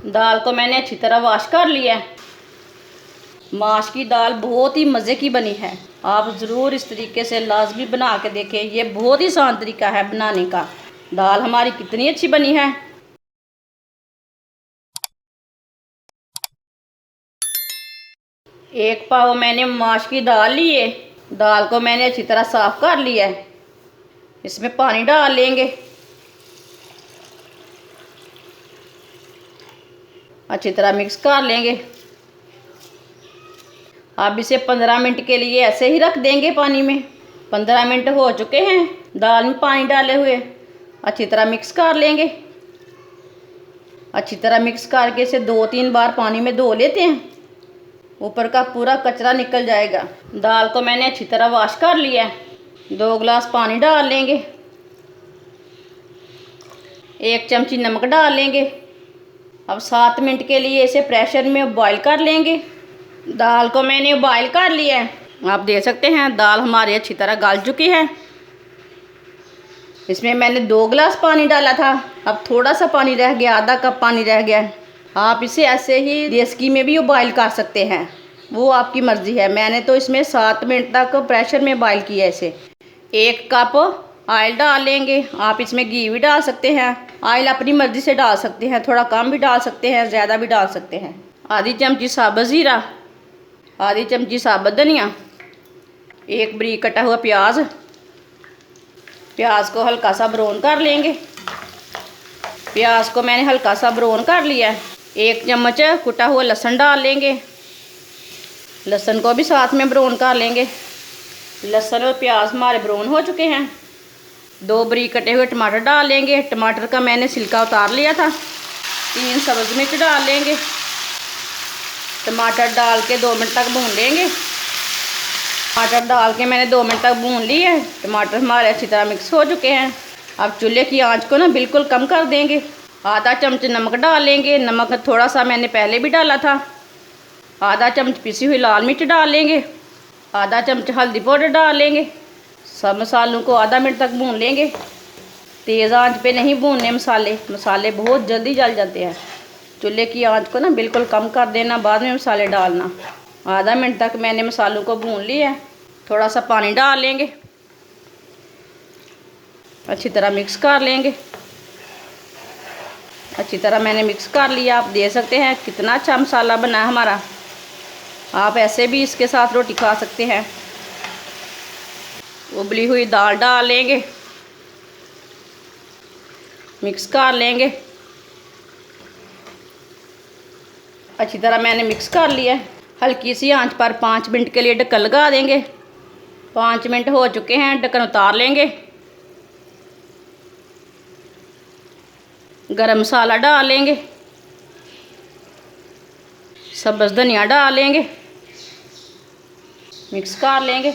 दाल को मैंने अच्छी तरह वॉश कर लिया है। माश की दाल बहुत ही मज़े की बनी है। आप ज़रूर इस तरीके से लाजमी बना के देखें। ये बहुत ही आसान तरीका है बनाने का। दाल हमारी कितनी अच्छी बनी है। एक पाव मैंने माश की दाल ली है। दाल को मैंने अच्छी तरह साफ़ कर लिया है। इसमें पानी डाल लेंगे। अच्छी तरह मिक्स कर लेंगे। अब इसे 15 मिनट के लिए ऐसे ही रख देंगे पानी में। 15 मिनट हो चुके हैं दाल में पानी डाले हुए। अच्छी तरह मिक्स कर लेंगे। अच्छी तरह मिक्स करके इसे 2-3 बार पानी में धो लेते हैं। ऊपर का पूरा कचरा निकल जाएगा। दाल को मैंने अच्छी तरह वॉश कर लिया है। 2 गिलास पानी डाल लेंगे। 1 चमची नमक डाल लेंगे। अब 7 मिनट के लिए इसे प्रेशर में बॉईल कर लेंगे। दाल को मैंने बॉईल कर लिया है। आप देख सकते हैं दाल हमारी अच्छी तरह गल चुकी है। इसमें मैंने 2 गिलास पानी डाला था। अब थोड़ा सा पानी रह गया, आधा कप पानी रह गया है। आप इसे ऐसे ही देसी में भी बॉईल कर सकते हैं, वो आपकी मर्ज़ी है। मैंने तो इसमें 7 मिनट तक प्रेशर में बॉईल किया इसे। 1 कप ऑयल डाल लेंगे। आप इसमें घी भी डाल सकते हैं। ऑयल अपनी मर्ज़ी से डाल सकते हैं, थोड़ा कम भी डाल सकते हैं, ज़्यादा भी डाल सकते हैं। आधी चमची साबुत ज़ीरा, आधी चमची साबुत धनिया, 1 बारीक कटा हुआ प्याज। प्याज को हल्का सा ब्राउन कर लेंगे। प्याज को मैंने हल्का सा ब्राउन कर लिया है। 1 चम्मच कुटा हुआ लहसुन डाल लेंगे। लहसुन को भी साथ में ब्राउन कर लेंगे। लहसुन और प्याज हमारे ब्राउन हो चुके हैं। 2 बारीक कटे हुए टमाटर डाल लेंगे। टमाटर का मैंने छिलका उतार लिया था। 3 सब्ज़ मिर्च डाल लेंगे। टमाटर डाल के 2 मिनट तक भून लेंगे। टमाटर डाल के मैंने 2 मिनट तक भून लिए है। टमाटर हमारे अच्छी तरह मिक्स हो चुके हैं। अब चूल्हे की आंच को ना बिल्कुल कम कर देंगे। आधा चम्मच नमक डाल लेंगे। नमक थोड़ा सा मैंने पहले भी डाला था। आधा चम्मच पिसी हुई लाल मिर्च डाल लेंगे। आधा चम्मच हल्दी पाउडर डाल लेंगे। सब मसालों को आधा मिनट तक भून लेंगे। तेज़ आंच पे नहीं भूनने मसाले बहुत जल्दी जल जाते हैं। चूल्हे की आंच को ना बिल्कुल कम कर देना, बाद में मसाले डालना। आधा मिनट तक मैंने मसालों को भून लिया है। थोड़ा सा पानी डाल लेंगे। अच्छी तरह मिक्स कर लेंगे। अच्छी तरह मैंने मिक्स कर लिया। आप देख सकते हैं कितना अच्छा मसाला बना है हमारा। आप ऐसे भी इसके साथ रोटी खा सकते हैं। उबली हुई दाल डाल लेंगे। मिक्स कर लेंगे। अच्छी तरह मैंने मिक्स कर लिया है। हल्की सी आंच पर 5 मिनट के लिए ढक्कन लगा देंगे। 5 मिनट हो चुके हैं, ढक्कन उतार लेंगे। गरम मसाला डाल लेंगे। सब्ज़ धनिया डाल लेंगे। मिक्स कर लेंगे।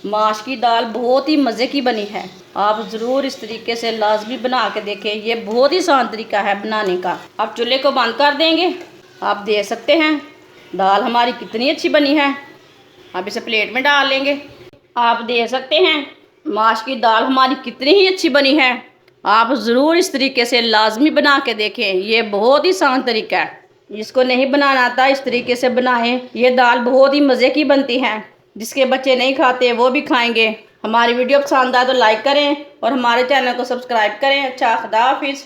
माश की दाल बहुत ही मज़े की बनी है। आप ज़रूर इस तरीके से लाजमी बना के देखें। ये बहुत ही आसान तरीका है बनाने का। अब चूल्हे को बंद कर देंगे। आप देख सकते हैं दाल हमारी कितनी अच्छी बनी है। अब इसे प्लेट में डाल लेंगे। आप देख सकते हैं माश की दाल हमारी कितनी ही अच्छी बनी है। आप ज़रूर इस तरीके से लाजमी बना के देखें। ये बहुत ही आसान तरीका है। जिसको नहीं बनाना आता इस तरीके से बनाएं। ये दाल बहुत ही मज़े की बनती है। जिसके बच्चे नहीं खाते वो भी खाएंगे। हमारी वीडियो पसंद आए तो लाइक करें और हमारे चैनल को सब्सक्राइब करें। अच्छा, खुदा हाफिज़।